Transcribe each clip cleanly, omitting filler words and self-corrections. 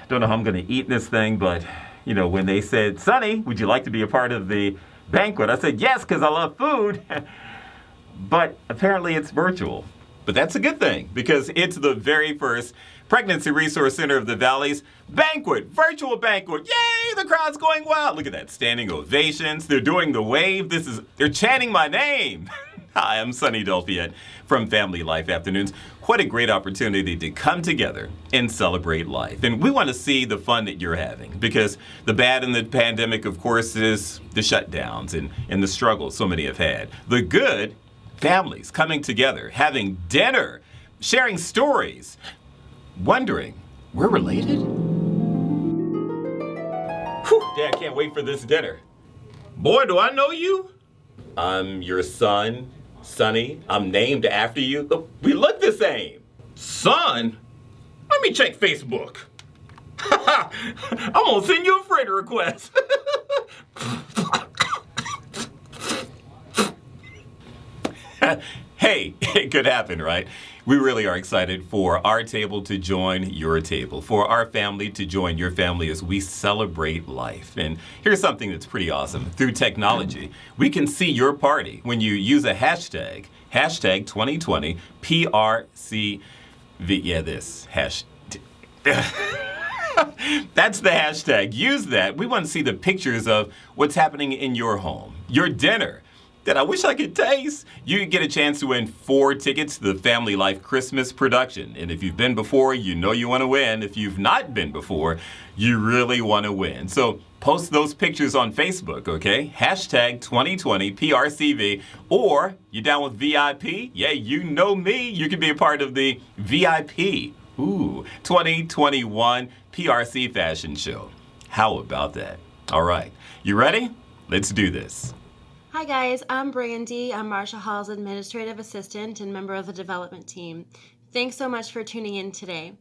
Don't know how I'm going to eat this thing, but when they said, Sonny, would you like to be a part of the banquet? I said, yes, because I love food. But apparently it's virtual. But that's a good thing because it's the very first Pregnancy Resource Center of the Valley's banquet, virtual banquet. Yay, the crowd's going wild. Look at that, standing ovations. They're doing the wave. They're chanting my name. Hi, I'm Sonny Delfiette from Family Life Afternoons. What a great opportunity to come together and celebrate life. And we want to see the fun that you're having because the bad in the pandemic, of course, is the shutdowns and the struggles so many have had. The good, families coming together, having dinner, sharing stories, wondering, we're related? Whew, Dad can't wait for this dinner. Boy, do I know you? I'm your son, Sonny. I'm named after you. Oh, we look the same. Son? Let me check Facebook. I'm gonna send you a friend request. Hey, it could happen, right? We really are excited for our table to join your table, for our family to join your family as we celebrate life. And here's something that's pretty awesome. Through technology, we can see your party when you use a hashtag 2020 PRCV. Yeah, this hashtag. That's the hashtag. Use that. We want to see the pictures of what's happening in your home, your dinner, that I wish I could taste. You get a chance to win 4 tickets to the Family Life Christmas production. And if you've been before, you know you want to win. If you've not been before, you really want to win. So post those pictures on Facebook, okay? Hashtag 2020 PRCV. Or you down with VIP? Yeah, you know me. You can be a part of the VIP. 2021 PRC Fashion Show. How about that? All right. You ready? Let's do this. Hi guys, I'm Brandy. I'm Marcia Hall's administrative assistant and member of the development team. Thanks so much for tuning in today.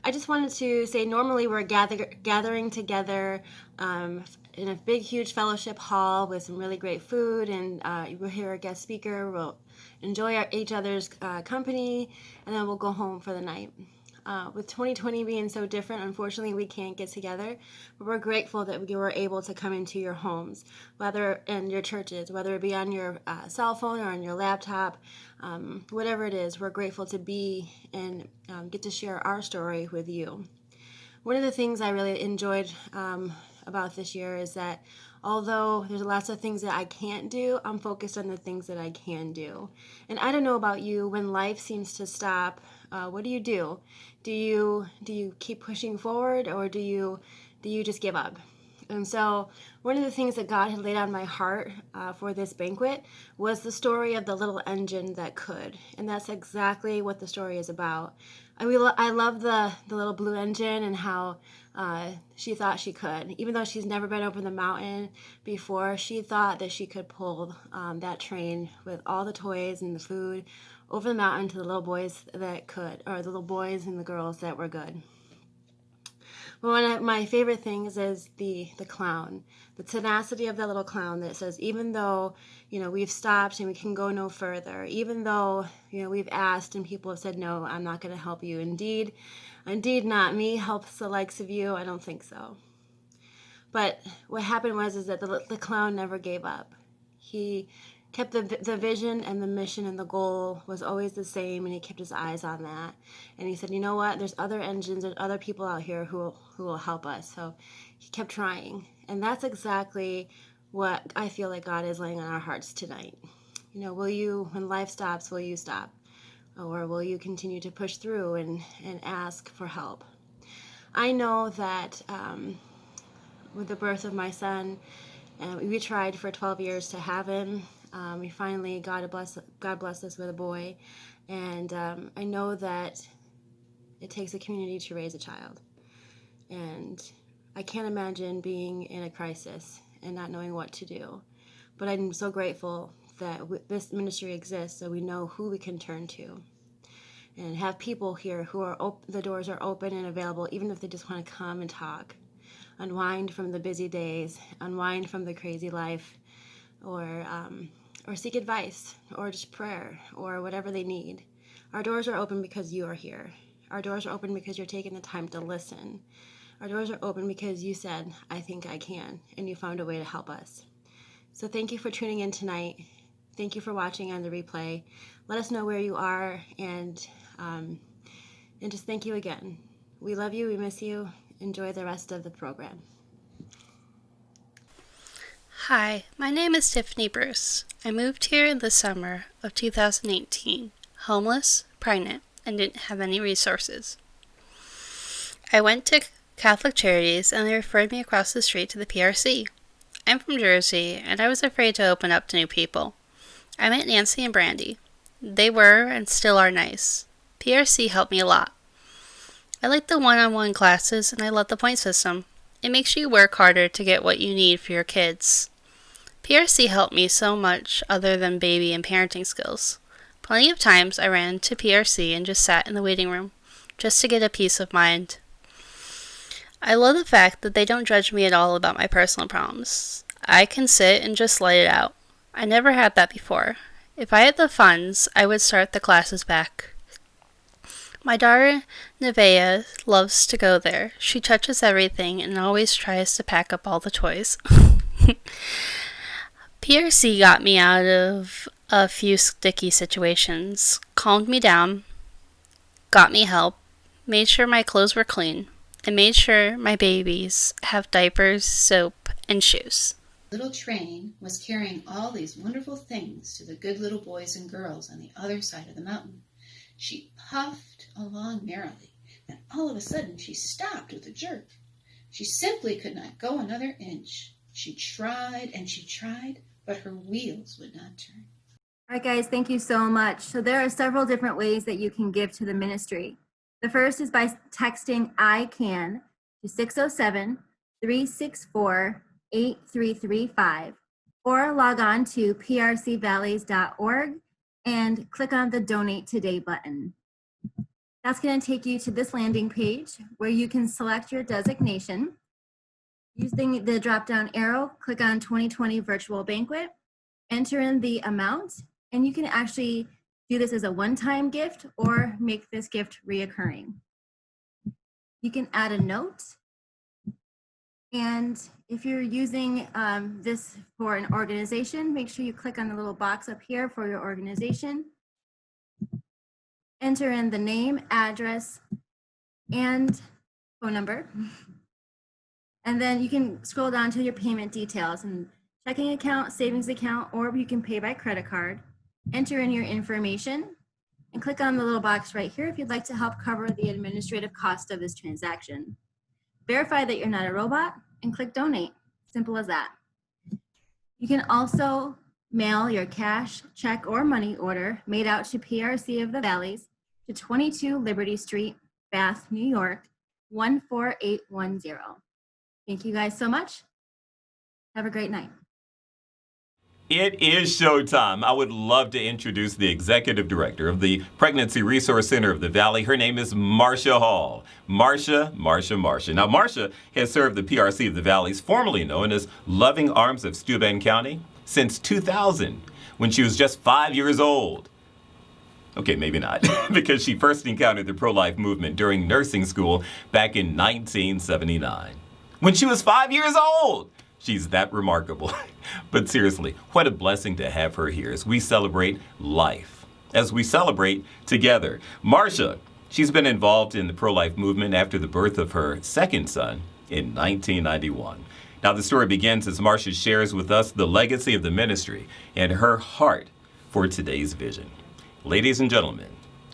I just wanted to say normally we're gathering together in a big, huge fellowship hall with some really great food, and we'll hear a guest speaker. We'll enjoy each other's company, and then we'll go home for the night. With 2020 being so different, unfortunately, we can't get together, but we're grateful that we were able to come into your homes, whether in your churches, whether it be on your cell phone or on your laptop, whatever it is, we're grateful to be and get to share our story with you. One of the things I really enjoyed about this year is that although there's lots of things that I can't do, I'm focused on the things that I can do. And I don't know about you, when life seems to stop, what do? Do you keep pushing forward, or do you just give up? And so one of the things that God had laid on my heart for this banquet was the story of the little engine that could. And that's exactly what the story is about. I love the little blue engine and how she thought she could. Even though she's never been over the mountain before, she thought that she could pull that train with all the toys and the food over the mountain to the little boys that could, or the little boys and the girls that were good. But one of my favorite things is the clown, the tenacity of the little clown that says, even though, we've stopped and we can go no further, even though, we've asked and people have said, no, I'm not going to help you. Indeed not. Me helps the likes of you. I don't think so. But what happened is that the clown never gave up. He kept the vision and the mission, and the goal was always the same, and he kept his eyes on that. And he said, you know what, there's other engines, there's other people out here who will help us. So he kept trying. And that's exactly what I feel like God is laying on our hearts tonight. When life stops, will you stop? Or will you continue to push through and ask for help? I know that with the birth of my son, we tried for 12 years to have him. We finally, God blessed us with a boy. And I know that it takes a community to raise a child. And I can't imagine being in a crisis and not knowing what to do. But I'm so grateful that this ministry exists, so we know who we can turn to. And have people here who are the doors are open and available, even if they just want to come and talk. Unwind from the busy days, unwind from the crazy life, or seek advice, or just prayer, or whatever they need. Our doors are open because you are here. Our doors are open because you're taking the time to listen. Our doors are open because you said, I think I can, and you found a way to help us. So thank you for tuning in tonight. Thank you for watching on the replay. Let us know where you are, and just thank you again. We love you. We miss you. Enjoy the rest of the program. Hi, my name is Tiffany Bruce. I moved here in the summer of 2018, homeless, pregnant, and didn't have any resources. I went to Catholic Charities and they referred me across the street to the PRC. I'm from Jersey and I was afraid to open up to new people. I met Nancy and Brandy. They were and still are nice. PRC helped me a lot. I like the one-on-one classes and I love the point system. It makes you work harder to get what you need for your kids. PRC helped me so much other than baby and parenting skills. Plenty of times I ran to PRC and just sat in the waiting room, just to get a peace of mind. I love the fact that they don't judge me at all about my personal problems. I can sit and just let it out. I never had that before. If I had the funds, I would start the classes back. My daughter, Nevaeh, loves to go there. She touches everything and always tries to pack up all the toys. PRC got me out of a few sticky situations, calmed me down, got me help, made sure my clothes were clean, and made sure my babies have diapers, soap, and shoes. Little train was carrying all these wonderful things to the good little boys and girls on the other side of the mountain. She puffed along merrily, then all of a sudden she stopped with a jerk. She simply could not go another inch. She tried and she tried, but her wheels would not turn. All right, guys, thank you so much. So there are several different ways that you can give to the ministry. The first is by texting I CAN to 607-364-8335 or log on to prcvalleys.org and click on the Donate Today button. That's going to take you to this landing page where you can select your designation. Using the drop-down arrow, click on 2020 Virtual Banquet, enter in the amount, and you can actually do this as a one-time gift or make this gift reoccurring. You can add a note, and if you're using this for an organization, make sure you click on the little box up here for your organization. Enter in the name, address, and phone number. And then you can scroll down to your payment details and checking account, savings account, or you can pay by credit card. Enter in your information and click on the little box right here if you'd like to help cover the administrative cost of this transaction. Verify that you're not a robot and click donate. Simple as that. You can also mail your cash, check, or money order made out to PRC of the Valleys to 22 Liberty Street, Bath, New York, 14810. Thank you guys so much. Have a great night. It is showtime. I would love to introduce the executive director of the Pregnancy Resource Center of the Valley. Her name is Marcia Hall. Marcia. Now, Marcia has served the PRC of the Valleys, formerly known as Loving Arms of Steuben County, since 2000, when she was just 5 years old. Okay, maybe not, because she first encountered the pro-life movement during nursing school back in 1979. When she was 5 years old! She's that remarkable. But seriously, what a blessing to have her here as we celebrate life, as we celebrate together. Marcia, she's been involved in the pro-life movement after the birth of her second son in 1991. Now the story begins as Marcia shares with us the legacy of the ministry and her heart for today's vision. Ladies and gentlemen,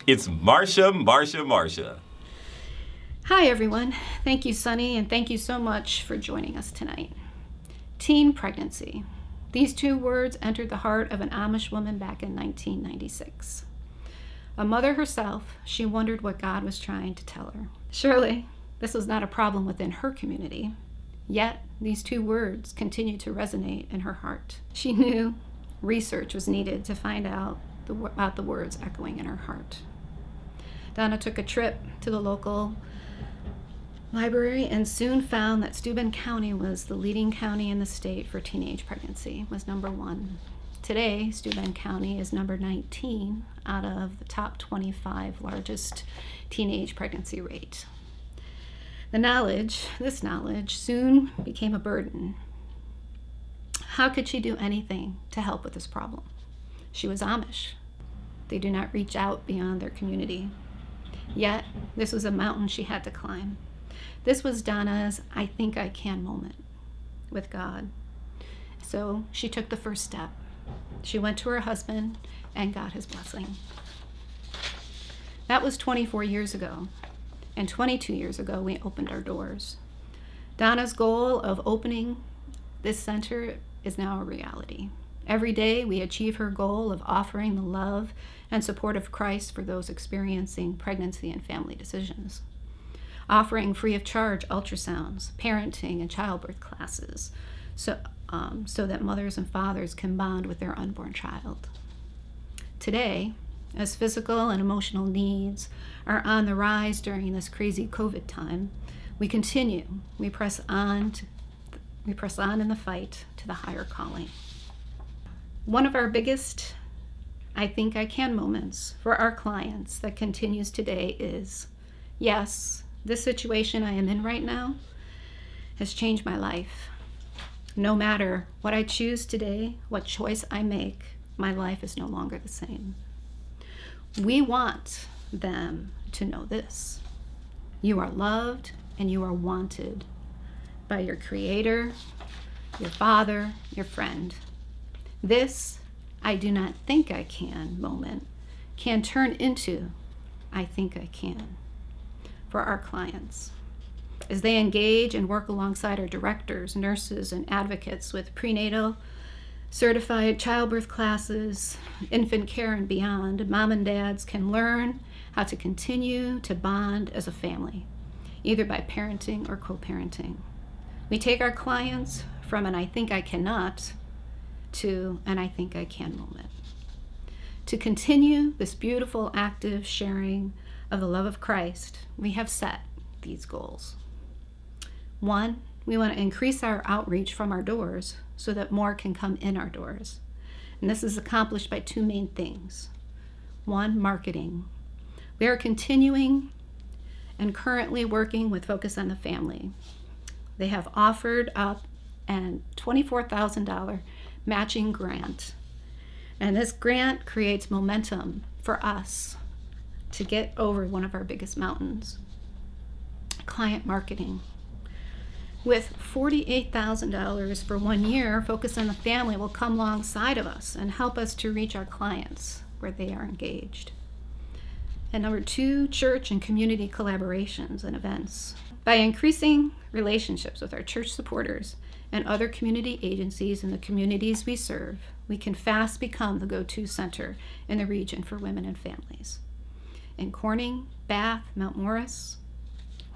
it's Marcia. Hi, everyone. Thank you, Sunny, and thank you so much for joining us tonight. Teen pregnancy. These two words entered the heart of an Amish woman back in 1996. A mother herself, she wondered what God was trying to tell her. Surely, this was not a problem within her community. Yet, these two words continued to resonate in her heart. She knew research was needed to find out about the words echoing in her heart. Donna took a trip to the local library and soon found that Steuben County was the leading county in the state for teenage pregnancy, was number one. Today, Steuben County is number 19 out of the top 25 largest teenage pregnancy rate. This knowledge soon became a burden. How could she do anything to help with this problem? She was Amish. They do not reach out beyond their community. Yet, this was a mountain she had to climb. This was Donna's I think I can moment with God. So she took the first step. She went to her husband and got his blessing. That was 24 years ago. And 22 years ago, we opened our doors. Donna's goal of opening this center is now a reality. Every day, we achieve her goal of offering the love and support of Christ for those experiencing pregnancy and family decisions. Offering free of charge ultrasounds, parenting, and childbirth classes so that mothers and fathers can bond with their unborn child. Today, as physical and emotional needs are on the rise during this crazy COVID time, we continue. We press on in the fight to the higher calling. One of our biggest I think I can moments for our clients that continues today is, yes, this situation I am in right now has changed my life. No matter what I choose today, what choice I make, my life is no longer the same. We want them to know this. You are loved and you are wanted by your Creator, your Father, your friend. This I do not think I can moment can turn into I think I can for our clients. As they engage and work alongside our directors, nurses, and advocates with prenatal, certified childbirth classes, infant care, and beyond, mom and dads can learn how to continue to bond as a family, either by parenting or co-parenting. We take our clients from an I think I cannot to an I think I can moment. To continue this beautiful, active sharing of the love of Christ, we have set these goals. 1, we want to increase our outreach from our doors so that more can come in our doors. And this is accomplished by 2 main things. 1, marketing. We are continuing and currently working with Focus on the Family. They have offered up a $24,000 matching grant. And this grant creates momentum for us to get over one of our biggest mountains. Client marketing. With $48,000 for 1 year, Focus on the Family will come alongside of us and help us to reach our clients where they are engaged. And number 2, church and community collaborations and events. By increasing relationships with our church supporters and other community agencies in the communities we serve, we can fast become the go-to center in the region for women and families. In Corning, Bath, Mount Morris,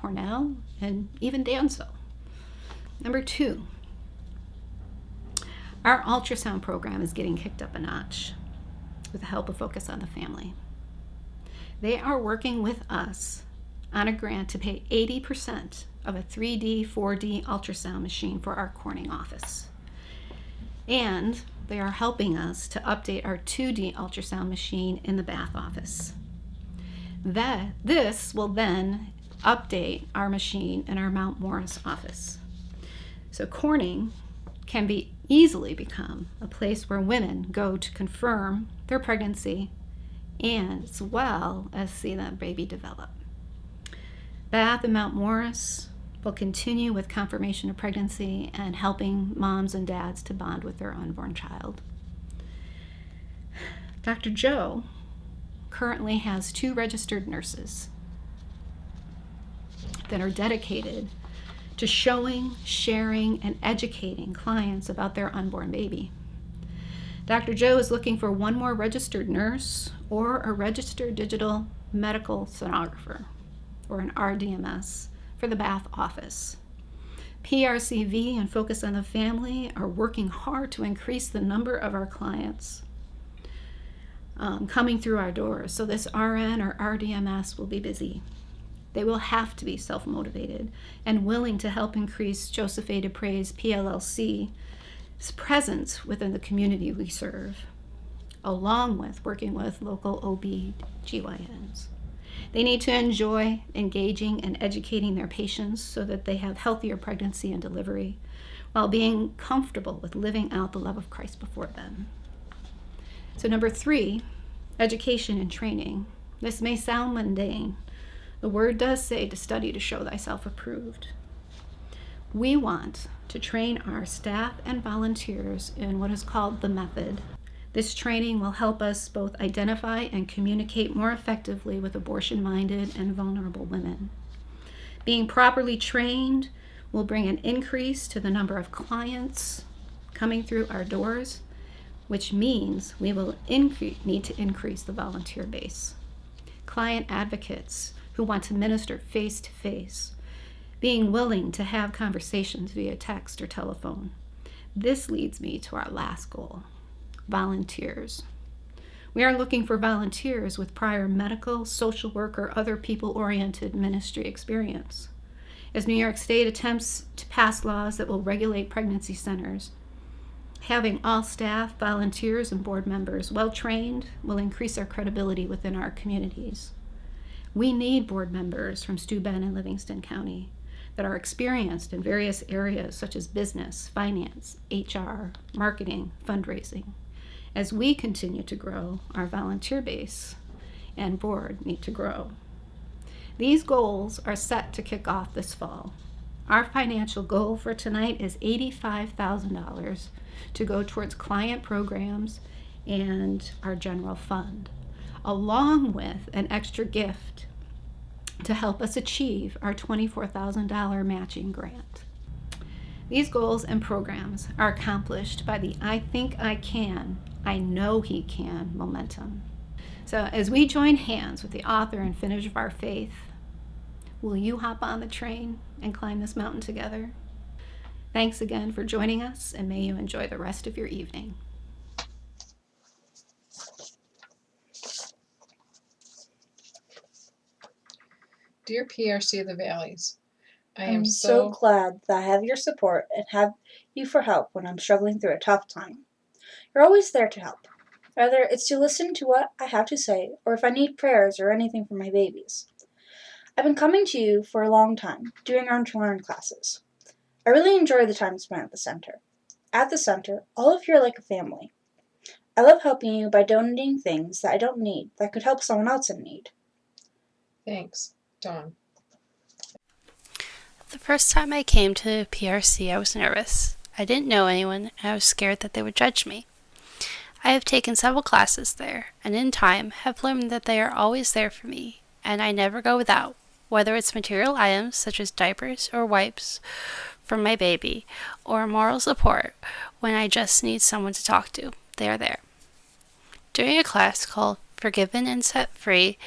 Hornell, and even Dansville. Number 2, our ultrasound program is getting kicked up a notch with the help of Focus on the Family. They are working with us on a grant to pay 80% of a 3D, 4D ultrasound machine for our Corning office. And they are helping us to update our 2D ultrasound machine in the Bath office. This will then update our machine in our Mount Morris office. So Corning can easily become a place where women go to confirm their pregnancy and as well as see that baby develop. Bath and Mount Morris will continue with confirmation of pregnancy and helping moms and dads to bond with their unborn child. Dr. Joe currently has 2 registered nurses that are dedicated to showing, sharing, and educating clients about their unborn baby. Dr. Joe is looking for 1 more registered nurse or a registered digital medical sonographer, or an RDMS, for the Bath office. PRCV and Focus on the Family are working hard to increase the number of our clients coming through our doors, so this RN or RDMS will be busy. They will have to be self-motivated and willing to help increase Joseph A. Dupre's PLLC presence within the community we serve, along with working with local OB/GYNs. They need to enjoy engaging and educating their patients so that they have healthier pregnancy and delivery while being comfortable with living out the love of Christ before them. So number 3, education and training. This may sound mundane. The word does say to study to show thyself approved. We want to train our staff and volunteers in what is called the method. This training will help us both identify and communicate more effectively with abortion-minded and vulnerable women. Being properly trained will bring an increase to the number of clients coming through our doors, which means we will need to increase the volunteer base. Client advocates who want to minister face-to-face, being willing to have conversations via text or telephone. This leads me to our last goal, volunteers. We are looking for volunteers with prior medical, social work, or other people-oriented ministry experience. As New York State attempts to pass laws that will regulate pregnancy centers, having all staff, volunteers, and board members well-trained will increase our credibility within our communities. We need board members from Steuben and Livingston County that are experienced in various areas such as business, finance, HR, marketing, fundraising. As we continue to grow, our volunteer base and board need to grow. These goals are set to kick off this fall. Our financial goal for tonight is $85,000 to go towards client programs and our general fund, along with an extra gift to help us achieve our $24,000 matching grant. These goals and programs are accomplished by the I think I can, I know he can momentum. So as we join hands with the author and finisher of our faith, will you hop on the train and climb this mountain together? Thanks again for joining us, and may you enjoy the rest of your evening. Dear PRC of the Valleys, I I'm am so glad that I have your support and have you for help when I'm struggling through a tough time. You're always there to help, whether it's to listen to what I have to say or if I need prayers or anything for my babies. I've been coming to you for a long time, doing our learn classes. I really enjoy the time spent at the center. At the center, all of you are like a family. I love helping you by donating things that I don't need that could help someone else in need. Thanks, Dawn. The first time I came to PRC, I was nervous. I didn't know anyone, and I was scared that they would judge me. I have taken several classes there, and in time have learned that they are always there for me, and I never go without, whether it's material items such as diapers or wipes for my baby, or moral support when I just need someone to talk to. They are there. During a class called Forgiven and Set Free,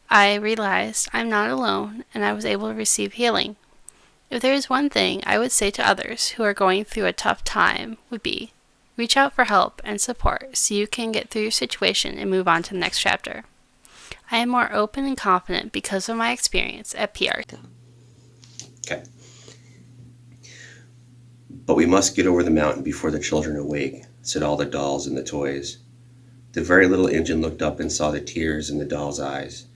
I realized I'm not alone, and I was able to receive healing. If there is one thing I would say to others who are going through a tough time would be, reach out for help and support so you can get through your situation and move on to the next chapter. I am more open and confident because of my experience at PRC. Okay. But we must get over the mountain before the children awake, said all the dolls and the toys. The very little Injun looked up and saw the tears in the doll's eyes,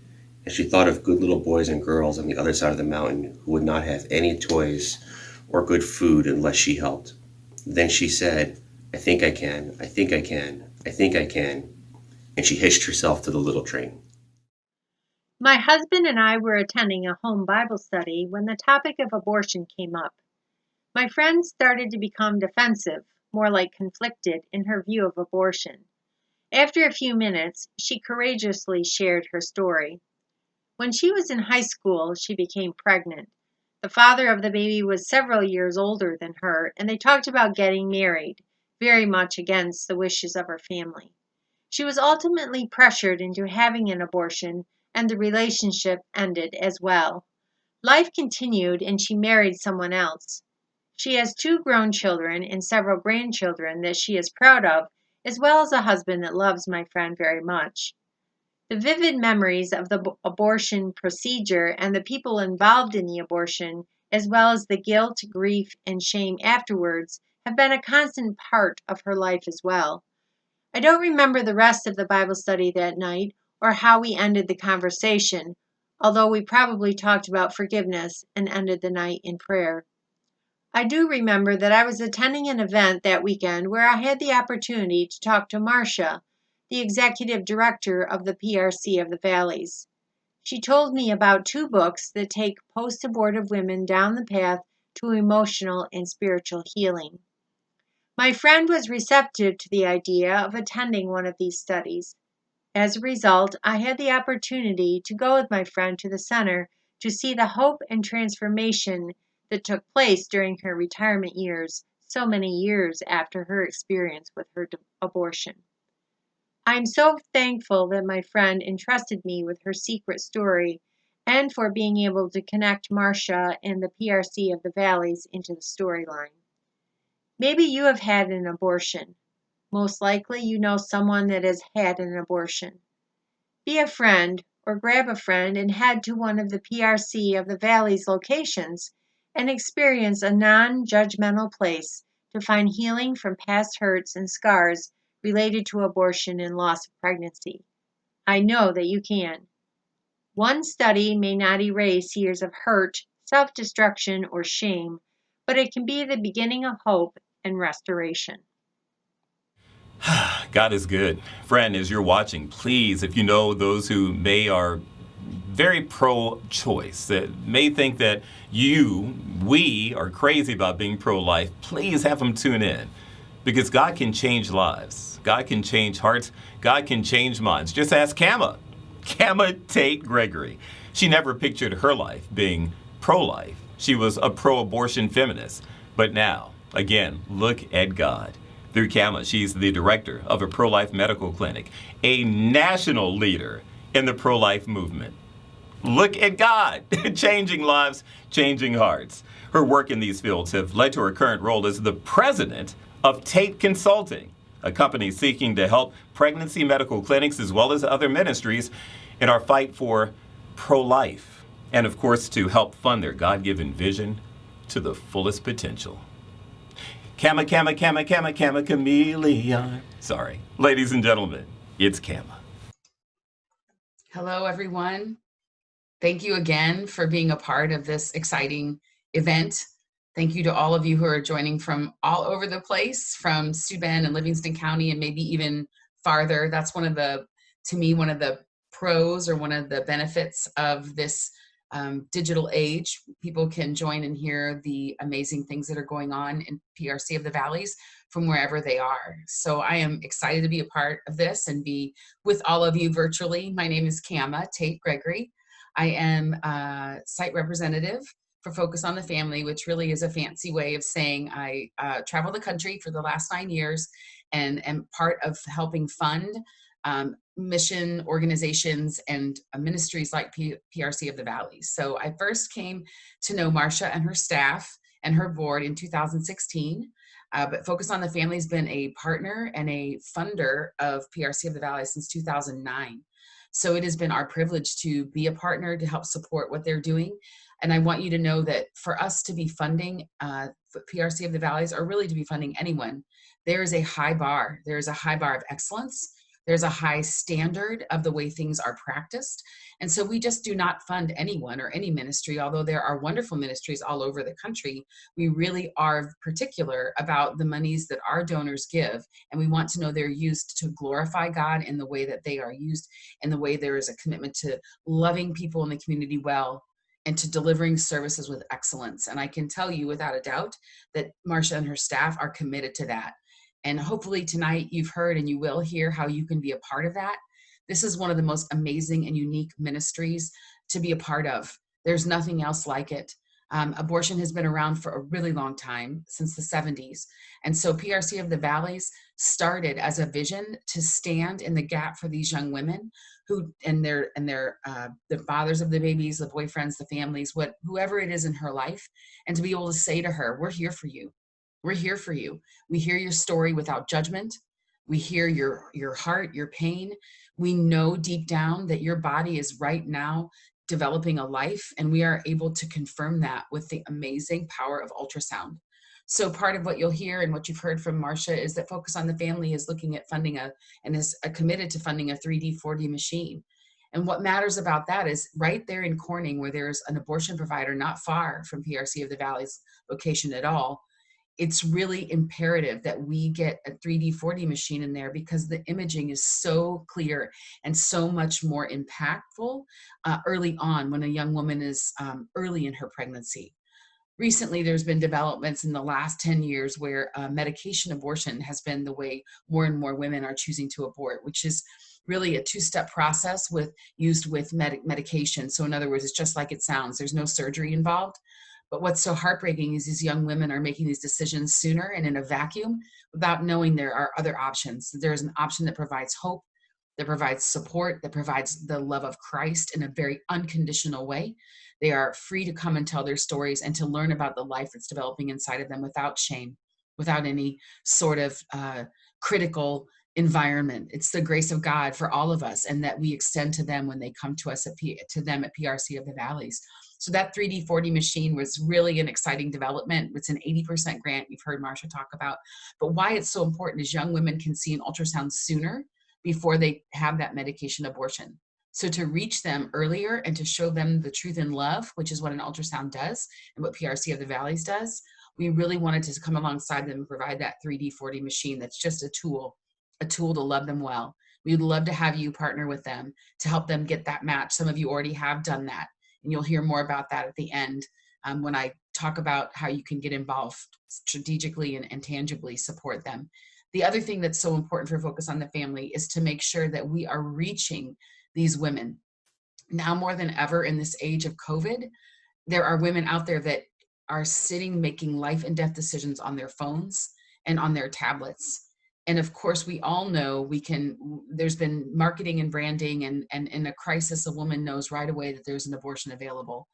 and she thought of good little boys and girls on the other side of the mountain who would not have any toys or good food unless she helped. Then she said, I think I can, I think I can, I think I can, and she hitched herself to the little train. My husband and I were attending a home Bible study when the topic of abortion came up. My friend started to become defensive, more like conflicted, in her view of abortion. After a few minutes, she courageously shared her story. When she was in high school, she became pregnant. The father of the baby was several years older than her, and they talked about getting married, very much against the wishes of her family. She was ultimately pressured into having an abortion, and the relationship ended as well. Life continued, and she married someone else. She has 2 grown children and several grandchildren that she is proud of, as well as a husband that loves my friend very much. The vivid memories of the abortion procedure and the people involved in the abortion, as well as the guilt, grief, and shame afterwards, have been a constant part of her life as well. I don't remember the rest of the Bible study that night or how we ended the conversation, although we probably talked about forgiveness and ended the night in prayer. I do remember that I was attending an event that weekend where I had the opportunity to talk to Marcia, the executive director of the PRC of the Valleys. She told me about 2 books that take post-abortive women down the path to emotional and spiritual healing. My friend was receptive to the idea of attending one of these studies. As a result, I had the opportunity to go with my friend to the center to see the hope and transformation that took place during her retirement years, so many years after her experience with her abortion. I am so thankful that my friend entrusted me with her secret story and for being able to connect Marcia and the PRC of the Valleys into the storyline. Maybe you have had an abortion. Most likely you know someone that has had an abortion. Be a friend or grab a friend and head to one of the PRC of the Valleys locations and experience a non-judgmental place to find healing from past hurts and scars related to abortion and loss of pregnancy. I know that you can. One study may not erase years of hurt, self-destruction, or shame, but it can be the beginning of hope and restoration. God is good. Friend, as you're watching, please, if you know those who are very pro-choice, that may think that we are crazy about being pro-life, please have them tune in. Because God can change lives. God can change hearts. God can change minds. Just ask Kama Tate Gregory. She never pictured her life being pro-life. She was a pro-abortion feminist. But now, again, look at God. Through Kama, she's the director of a pro-life medical clinic, a national leader in the pro-life movement. Look at God, changing lives, changing hearts. Her work in these fields have led to her current role as the president of Tate Consulting, a company seeking to help pregnancy medical clinics as well as other ministries in our fight for pro-life. And of course, to help fund their God-given vision to the fullest potential. Kama, chameleon. Sorry. Ladies and gentlemen, it's Kama. Hello, everyone. Thank you again for being a part of this exciting event. Thank you to all of you who are joining from all over the place, from Steuben and Livingston County and maybe even farther. That's to me, one of the pros or one of the benefits of this digital age. People can join and hear the amazing things that are going on in PRC of the Valleys from wherever they are. So I am excited to be a part of this and be with all of you virtually. My name is Kama Tate Gregory. I am a site representative for Focus on the Family, which really is a fancy way of saying I travel the country for the last 9 years and am part of helping fund mission organizations and ministries like PRC of the Valleys. So I first came to know Marcia and her staff and her board in 2016. But Focus on the Family has been a partner and a funder of PRC of the Valleys since 2009. So it has been our privilege to be a partner to help support what they're doing. And I want you to know that for us to be funding PRC of the Valleys, or really to be funding anyone, there is a high bar. There is a high bar of excellence. There's a high standard of the way things are practiced. And so we just do not fund anyone or any ministry, although there are wonderful ministries all over the country. We really are particular about the monies that our donors give. And we want to know they're used to glorify God in the way that they are used, in the way there is a commitment to loving people in the community well and to delivering services with excellence. And I can tell you without a doubt that Marcia and her staff are committed to that. And hopefully tonight you've heard and you will hear how you can be a part of that. This is one of the most amazing and unique ministries to be a part of. There's nothing else like it. Abortion has been around for a really long time, since the 70s. And so PRC of the Valleys started as a vision to stand in the gap for these young women who, the fathers of the babies, the boyfriends, the families, whoever it is in her life, and to be able to say to her, we're here for you. We're here for you. We hear your story without judgment. We hear your heart, your pain. We know deep down that your body is right now developing a life, and we are able to confirm that with the amazing power of ultrasound. So part of what you'll hear and what you've heard from Marcia is that Focus on the Family is looking at funding and is committed to funding a 3D, 4D machine. And what matters about that is right there in Corning, where there's an abortion provider not far from PRC of the Valley's location at all, it's really imperative that we get a 3D, 4D machine in there because the imaging is so clear and so much more impactful early on when a young woman is early in her pregnancy. Recently, there's been developments in the last 10 years where medication abortion has been the way more and more women are choosing to abort, which is really a two-step process used with medication. So in other words, it's just like it sounds. There's no surgery involved. But what's so heartbreaking is these young women are making these decisions sooner and in a vacuum without knowing there are other options. There's an option that provides hope, that provides support, that provides the love of Christ in a very unconditional way. They are free to come and tell their stories and to learn about the life that's developing inside of them without shame, without any sort of critical environment. It's the grace of God for all of us, and that we extend to them when they come to us at PRC of the Valleys. So that 3D 4D machine was really an exciting development. It's an 80% grant you've heard Marcia talk about. But why it's so important is young women can see an ultrasound sooner before they have that medication abortion. So to reach them earlier and to show them the truth in love, which is what an ultrasound does and what PRC of the Valleys does, we really wanted to come alongside them and provide that 3D 4D machine that's just a tool to love them well. We'd love to have you partner with them to help them get that match. Some of you already have done that, and you'll hear more about that at the end when I talk about how you can get involved strategically and tangibly support them. The other thing that's so important for Focus on the Family is to make sure that we are reaching these women. Now more than ever in this age of COVID, there are women out there that are sitting making life and death decisions on their phones and on their tablets. And of course, we all know there's been marketing and branding, and in a crisis, a woman knows right away that there's an abortion available.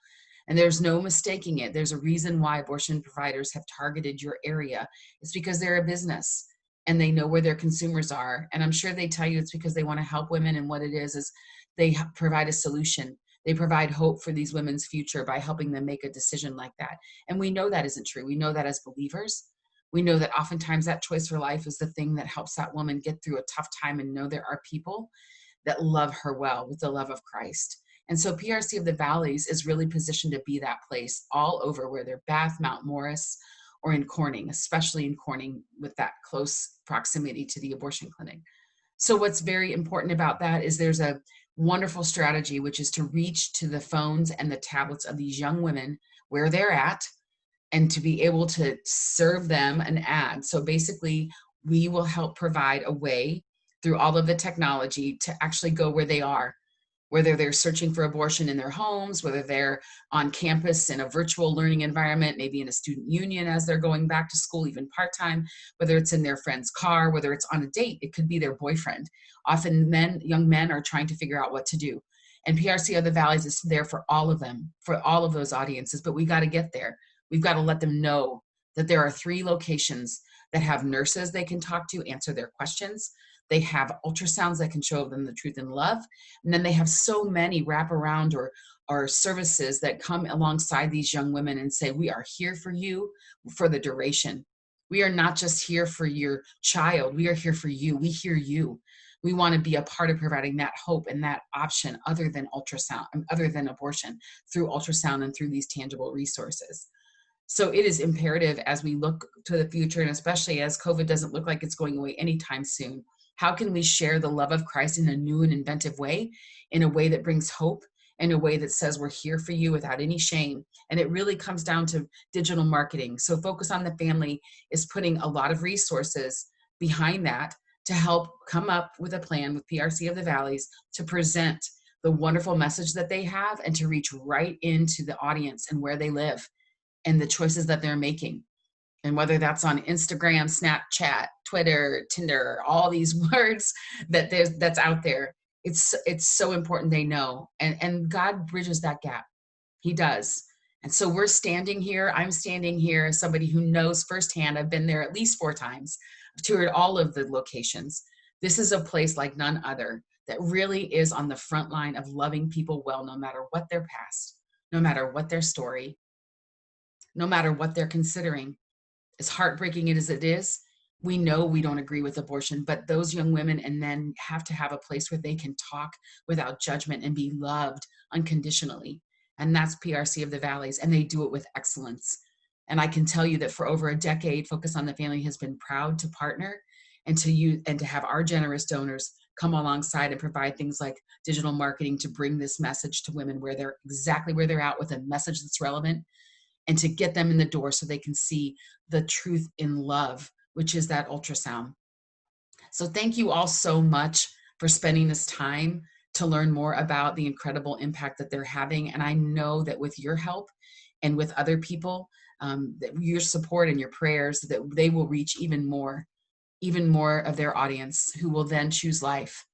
And there's no mistaking it. There's a reason why abortion providers have targeted your area. It's because they're a business and they know where their consumers are. And I'm sure they tell you it's because they want to help women. And what it is they provide a solution. They provide hope for these women's future by helping them make a decision like that. And we know that isn't true. We know that as believers. We know that oftentimes that choice for life is the thing that helps that woman get through a tough time and know there are people that love her well with the love of Christ. And so PRC of the Valleys is really positioned to be that place all over, where they're Bath, Mount Morris, or in Corning, especially in Corning with that close proximity to the abortion clinic. So what's very important about that is there's a wonderful strategy, which is to reach to the phones and the tablets of these young women where they're at, and to be able to serve them an ad. So basically, we will help provide a way through all of the technology to actually go where they are, whether they're searching for abortion in their homes, whether they're on campus in a virtual learning environment, maybe in a student union as they're going back to school, even part-time, whether it's in their friend's car, whether it's on a date, it could be their boyfriend. Often young men are trying to figure out what to do. And PRC of the Valleys is there for all of them, for all of those audiences, but we got to get there. We've got to let them know that there are 3 locations that have nurses they can talk to, answer their questions. They have ultrasounds that can show them the truth and love. And then they have so many wraparound or services that come alongside these young women and say, we are here for you for the duration. We are not just here for your child. We are here for you. We hear you. We want to be a part of providing that hope and that option other than ultrasound, other than abortion, through ultrasound and through these tangible resources. So it is imperative as we look to the future, and especially as COVID doesn't look like it's going away anytime soon, how can we share the love of Christ in a new and inventive way, in a way that brings hope, in a way that says we're here for you without any shame? And it really comes down to digital marketing. So Focus on the Family is putting a lot of resources behind that to help come up with a plan with PRC of the Valleys to present the wonderful message that they have and to reach right into the audience and where they live and the choices that they're making. And whether that's on Instagram, Snapchat, Twitter, Tinder, all these words that's out there, it's so important they know. And God bridges that gap. He does. And so we're standing here. I'm standing here as somebody who knows firsthand. I've been there at least 4 times. I've toured all of the locations. This is a place like none other that really is on the front line of loving people well, no matter what their past, no matter what their story, no matter what they're considering. as heartbreaking as it is, we know we don't agree with abortion, but those young women and men have to have a place where they can talk without judgment and be loved unconditionally. And that's PRC of the Valleys, and they do it with excellence. And I can tell you that for over a decade, Focus on the Family has been proud to partner and to have our generous donors come alongside and provide things like digital marketing to bring this message to women where they're exactly where they're at with a message that's relevant, and to get them in the door so they can see the truth in love, which is that ultrasound. So thank you all so much for spending this time to learn more about the incredible impact that they're having. And I know that with your help and with other people, that your support and your prayers, that they will reach even more of their audience, who will then choose life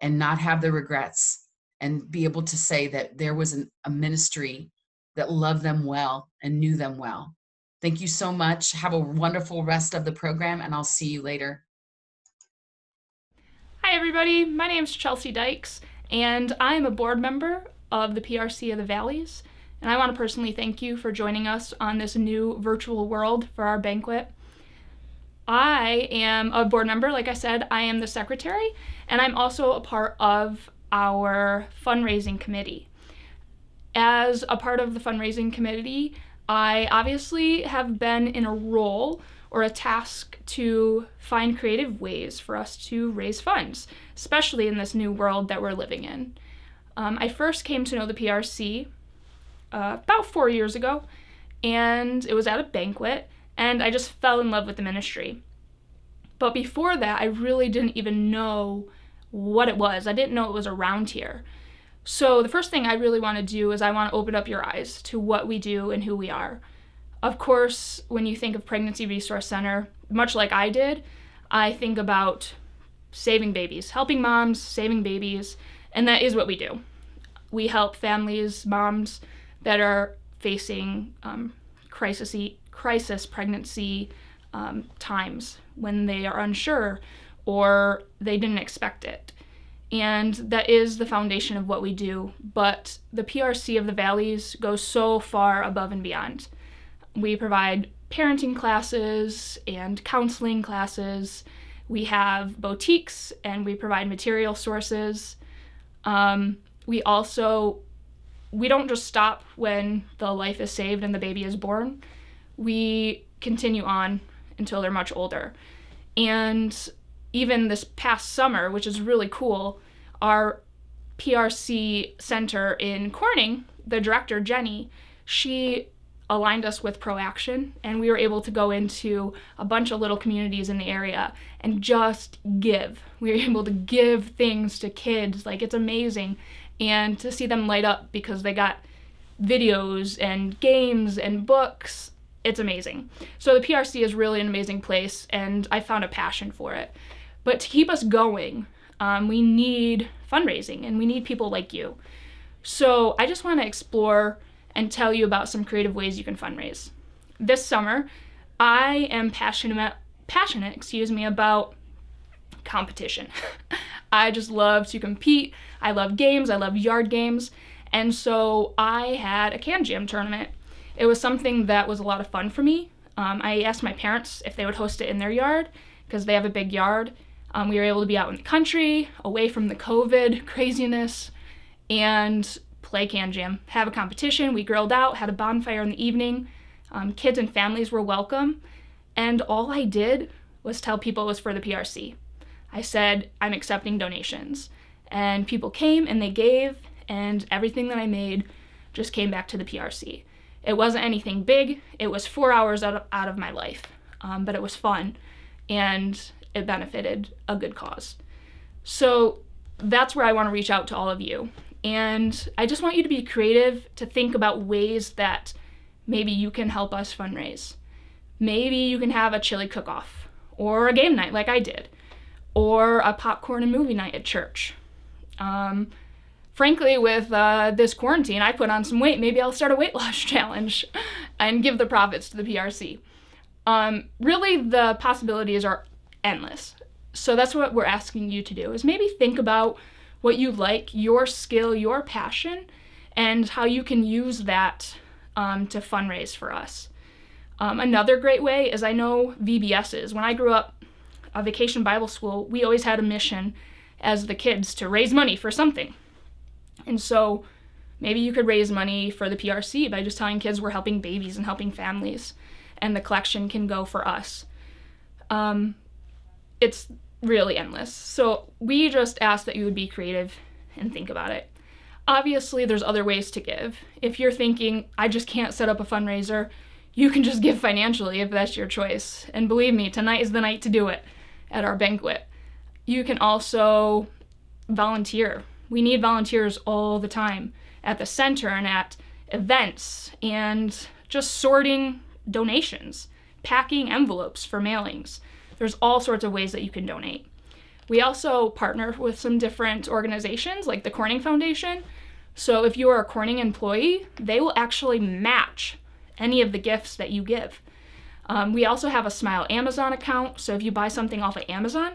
and not have the regrets, and be able to say that there was a ministry that loved them well and knew them well. Thank you so much. Have a wonderful rest of the program, and I'll see you later. Hi everybody, my name is Chelsea Dykes, and I am a board member of the PRC of the Valleys, and I want to personally thank you for joining us on this new virtual world for our banquet. I am a board member, like I said, I am the secretary, and I'm also a part of our fundraising committee. As a part of the fundraising committee, I obviously have been in a role or a task to find creative ways for us to raise funds, especially in this new world that we're living in. I first came to know the PRC about 4 years ago, and it was at a banquet, and I just fell in love with the ministry. But before that, I really didn't even know what it was. I didn't know it was around here. So the first thing I really want to do is I want to open up your eyes to what we do and who we are. Of course, when you think of Pregnancy Resource Center, much like I did, I think about saving babies, helping moms, saving babies, and that is what we do. We help families, moms that are facing crisis pregnancy times when they are unsure or they didn't expect it. And that is the foundation of what we do. But the PRC of the Valleys goes so far above and beyond. We provide parenting classes and counseling classes. We have boutiques and we provide material sources. We don't just stop when the life is saved and the baby is born. We continue on until they're much older. And even this past summer, which is really cool, our PRC center in Corning, the director, Jenny, she aligned us with ProAction, and we were able to go into a bunch of little communities in the area and just give. We were able to give things to kids, like it's amazing. And to see them light up because they got videos and games and books, it's amazing. So the PRC is really an amazing place, and I found a passion for it. But to keep us going, we need fundraising, and we need people like you. So I just want to explore and tell you about some creative ways you can fundraise. This summer, I am passionate, about competition. I just love to compete. I love games. I love yard games. And so I had a can jam tournament. It was something that was a lot of fun for me. I asked my parents if they would host it in their yard because they have a big yard. We were able to be out in the country, away from the COVID craziness, and play can jam, have a competition. We grilled out, had a bonfire in the evening. Kids and families were welcome. And all I did was tell people it was for the PRC. I said, I'm accepting donations. And people came and they gave, and everything that I made just came back to the PRC. It wasn't anything big. It was 4 hours out of my life, but it was fun, and it benefited a good cause. So that's where I want to reach out to all of you. And I just want you to be creative, to think about ways that maybe you can help us fundraise. Maybe you can have a chili cook-off, or a game night like I did, or a popcorn and movie night at church. Frankly, with this quarantine, I put on some weight. Maybe I'll start a weight loss challenge and give the profits to the PRC. Really, the possibilities are endless. So that's what we're asking you to do, is maybe think about what you like, your skill, your passion, and how you can use that to fundraise for us. Another great way is I know VBSs. When I grew up, a Vacation Bible School, we always had a mission as the kids to raise money for something. And so maybe you could raise money for the PRC by just telling kids we're helping babies and helping families, and the collection can go for us. It's really endless. So we just ask that you would be creative and think about it. Obviously, there's other ways to give. If you're thinking, I just can't set up a fundraiser, you can just give financially if that's your choice. And believe me, tonight is the night to do it at our banquet. You can also volunteer. We need volunteers all the time at the center and at events, and just sorting donations, packing envelopes for mailings. There's all sorts of ways that you can donate. We also partner with some different organizations like the Corning Foundation. So if you are a Corning employee, they will actually match any of the gifts that you give. We also have a Smile Amazon account. So if you buy something off of Amazon,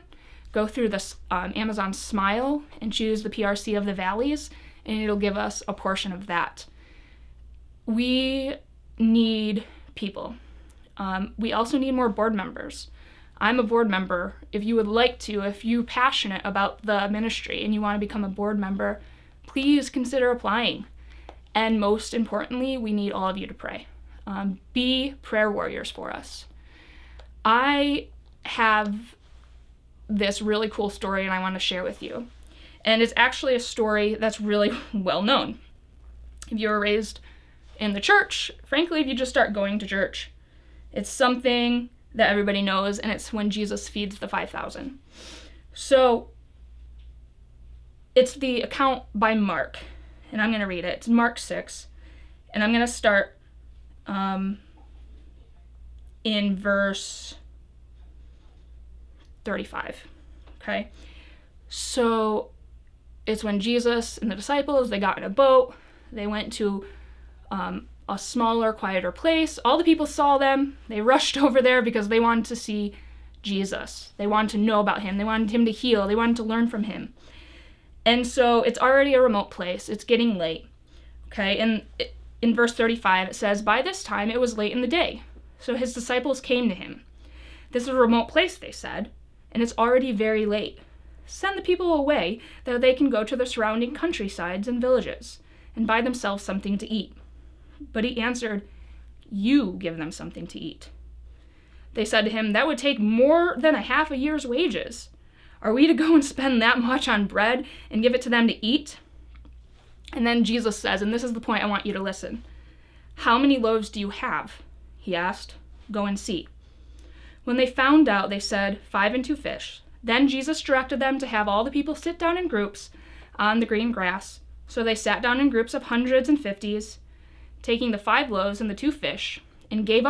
go through the Amazon Smile and choose the PRC of the Valleys, and it'll give us a portion of that. We need people. We also need more board members. I'm a board member. If you would like to, if you're passionate about the ministry and you want to become a board member, please consider applying. And most importantly, we need all of you to pray. Be prayer warriors for us. I have this really cool story and I want to share with you. And it's actually a story that's really well known. If you were raised in the church, frankly, if you just start going to church, it's something that everybody knows, and it's when Jesus feeds the 5,000. So it's the account by Mark, and I'm going to read it. It's Mark 6, and I'm going to start in verse 35, okay? So it's when Jesus and the disciples, they got in a boat, they went to a smaller, quieter place. All the people saw them. They rushed over there because they wanted to see Jesus. They wanted to know about him. They wanted him to heal. They wanted to learn from him. And so it's already a remote place. It's getting late. Okay, and in verse 35, it says, "By this time it was late in the day. So his disciples came to him. 'This is a remote place,' they said, 'and it's already very late. Send the people away that they can go to the surrounding countrysides and villages and buy themselves something to eat.' But he answered, 'You give them something to eat.' They said to him, 'That would take more than a half a year's wages. Are we to go and spend that much on bread and give it to them to eat?' And then Jesus says, and this is the point I want you to listen, 'How many loaves do you have?' he asked. 'Go and see.' When they found out, they said, 5 and 2 fish. Then Jesus directed them to have all the people sit down in groups on the green grass. So they sat down in groups of hundreds and fifties, taking the 5 loaves and the 2 fish, and looking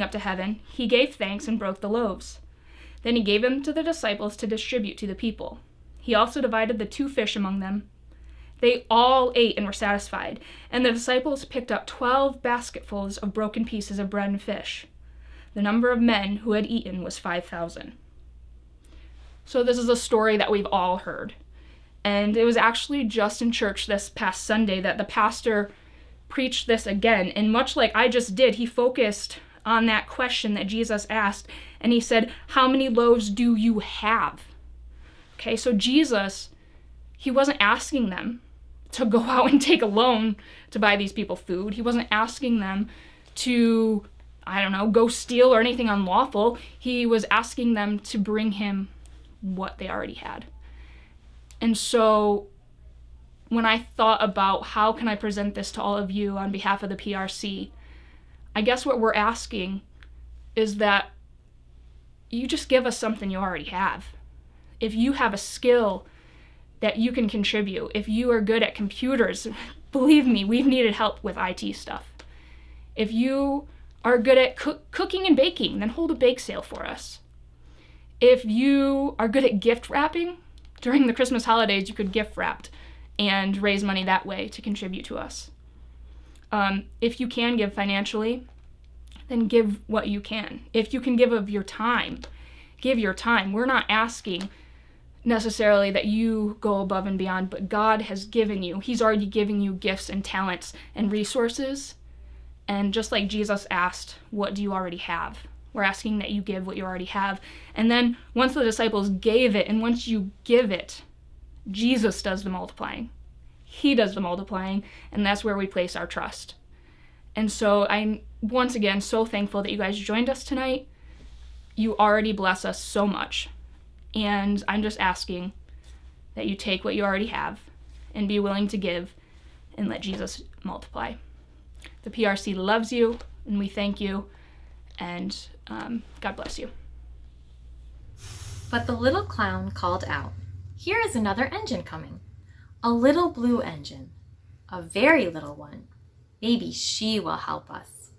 up to heaven, he gave thanks and broke the loaves. Then he gave them to the disciples to distribute to the people. He also divided the 2 fish among them. They all ate and were satisfied, and the disciples picked up 12 basketfuls of broken pieces of bread and fish. The number of men who had eaten was 5,000. So this is a story that we've all heard. And it was actually just in church this past Sunday that the pastor preached this again. And much like I just did, he focused on that question that Jesus asked. And he said, 'How many loaves do you have?' Okay, so Jesus, he wasn't asking them to go out and take a loan to buy these people food. He wasn't asking them to, go steal or anything unlawful. He was asking them to bring him what they already had. And so when I thought about how can I present this to all of you on behalf of the PRC, I guess what we're asking is that you just give us something you already have. If you have a skill that you can contribute, if you are good at computers, believe me, we've needed help with IT stuff. If you are good at cooking and baking, then hold a bake sale for us. If you are good at gift wrapping, during the Christmas holidays, you could gift wrap and raise money that way to contribute to us. If you can give financially, then give what you can. If you can give of your time, give your time. We're not asking necessarily that you go above and beyond, but God has given you, He's already given you gifts and talents and resources. And just like Jesus asked, what do you already have? We're asking that you give what you already have. And then once the disciples gave it, and once you give it, Jesus does the multiplying. He does the multiplying, and that's where we place our trust. And so I'm once again so thankful that you guys joined us tonight. You already bless us so much. And I'm just asking that you take what you already have and be willing to give and let Jesus multiply. The PRC loves you, and we thank you, and God bless you. But the little clown called out, "Here is another engine coming. A little blue engine. A very little one. Maybe she will help us."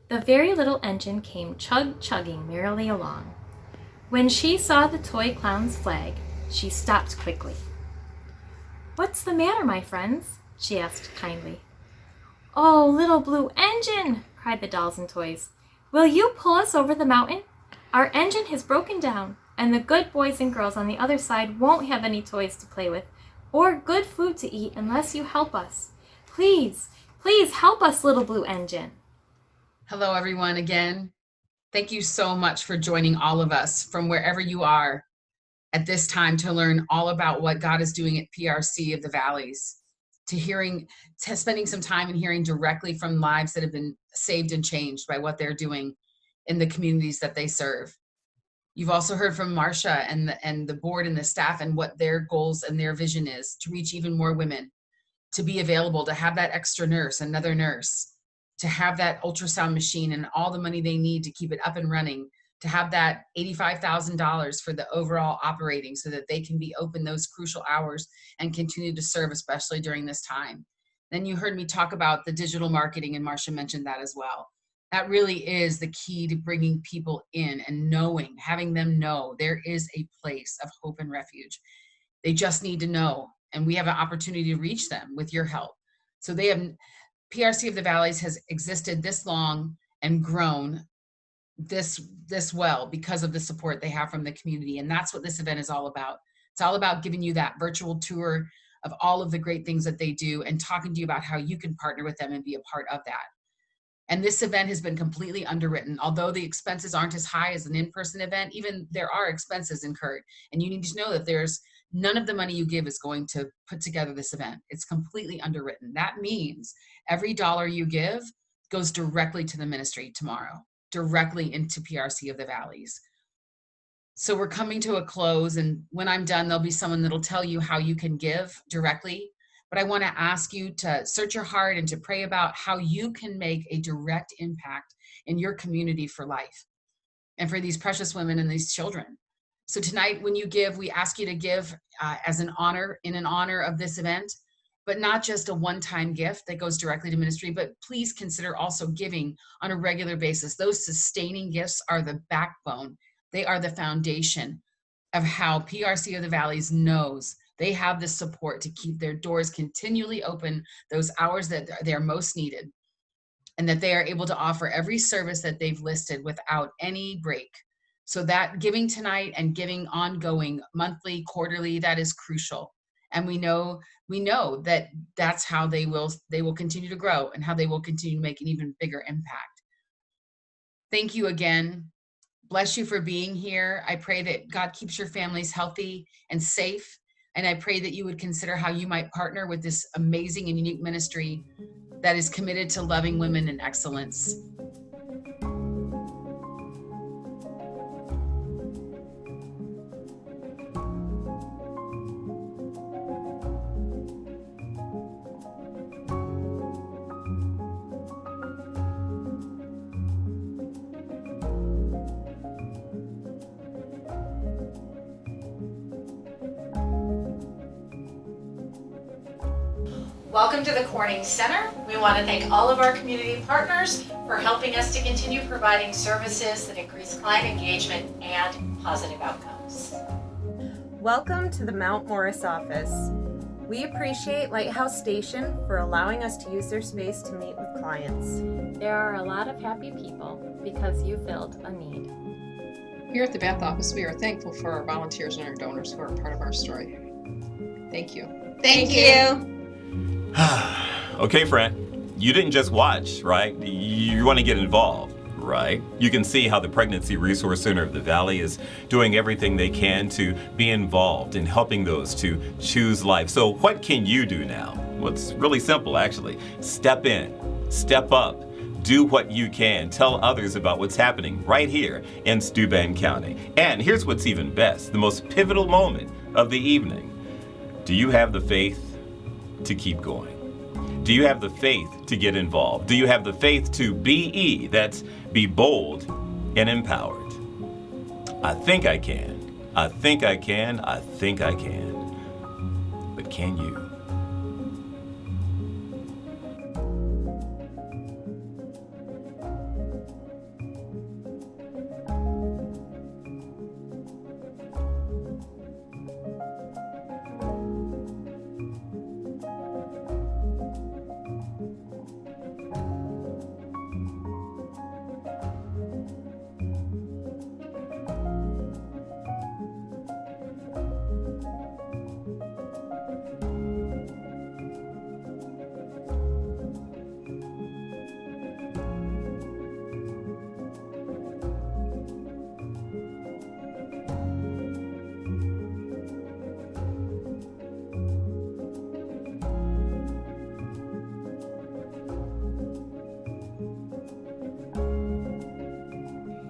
The very little engine came chugging merrily along. When she saw the toy clown's flag, she stopped quickly. "What's the matter, my friends?" she asked kindly. "Oh, little blue engine!" cried the dolls and toys. "Will you pull us over the mountain? Our engine has broken down, and the good boys and girls on the other side won't have any toys to play with or good food to eat unless you help us. Please, please help us, little blue engine." Hello, everyone, again. Thank you so much for joining all of us from wherever you are at this time to learn all about what God is doing at PRC of the Valleys, to spending some time and hearing directly from lives that have been saved and changed by what they're doing in the communities that they serve. You've also heard from Marcia and the board and the staff and what their goals and their vision is to reach even more women, to be available, to have that extra nurse, another nurse, to have that ultrasound machine and all the money they need to keep it up and running, to have that $85,000 for the overall operating so that they can be open those crucial hours and continue to serve, especially during this time. Then you heard me talk about the digital marketing, and Marcia mentioned that as well. That really is the key to bringing people in and having them know there is a place of hope and refuge. They just need to know, and we have an opportunity to reach them with your help. So PRC of the Valleys has existed this long and grown this well because of the support they have from the community. And that's what this event is all about. It's all about giving you that virtual tour of all of the great things that they do and talking to you about how you can partner with them and be a part of that. And this event has been completely underwritten. Although the expenses aren't as high as an in-person event, even there are expenses incurred. And you need to know that none of the money you give is going to put together this event. It's completely underwritten. That means every dollar you give goes directly to the ministry tomorrow, directly into PRC of the Valleys. So we're coming to a close, and when I'm done, there'll be someone that'll tell you how you can give directly. But I want to ask you to search your heart and to pray about how you can make a direct impact in your community for life and for these precious women and these children. So tonight, when you give, we ask you to give in honor of this event, but not just a one-time gift that goes directly to ministry, but please consider also giving on a regular basis. Those sustaining gifts are the backbone. They are the foundation of how PRC of the Valleys knows they have the support to keep their doors continually open those hours that they're most needed, and that they are able to offer every service that they've listed without any break. So that giving tonight and giving ongoing, monthly, quarterly, that is crucial. And we know that that's how they will continue to grow and how they will continue to make an even bigger impact. Thank you again. Bless you for being here. I pray that God keeps your families healthy and safe. And I pray that you would consider how you might partner with this amazing and unique ministry that is committed to loving women in excellence. Welcome to the Corning Center. We want to thank all of our community partners for helping us to continue providing services that increase client engagement and positive outcomes. Welcome to the Mount Morris office. We appreciate Lighthouse Station for allowing us to use their space to meet with clients. There are a lot of happy people because you filled a need. Here at the Bath office, we are thankful for our volunteers and our donors who are part of our story. Thank you. Thank you. Okay, friend. you didn't just watch, right? You want to get involved, right? You can see how the Pregnancy Resource Center of the Valley is doing everything they can to be involved in helping those to choose life. So what can you do now? Well, it's really simple, actually. Step in, step up, do what you can. Tell others about what's happening right here in Steuben County. And here's what's even best, the most pivotal moment of the evening. Do you have the faith to keep going? Do you have the faith to get involved? Do you have the faith to be, that's be bold and empowered? I think I can. I think I can. I think I can. But can you?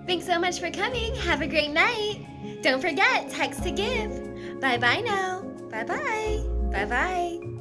Thanks so much for coming. Have a great night. Don't forget, text to give. Bye-bye now. Bye-bye. Bye-bye.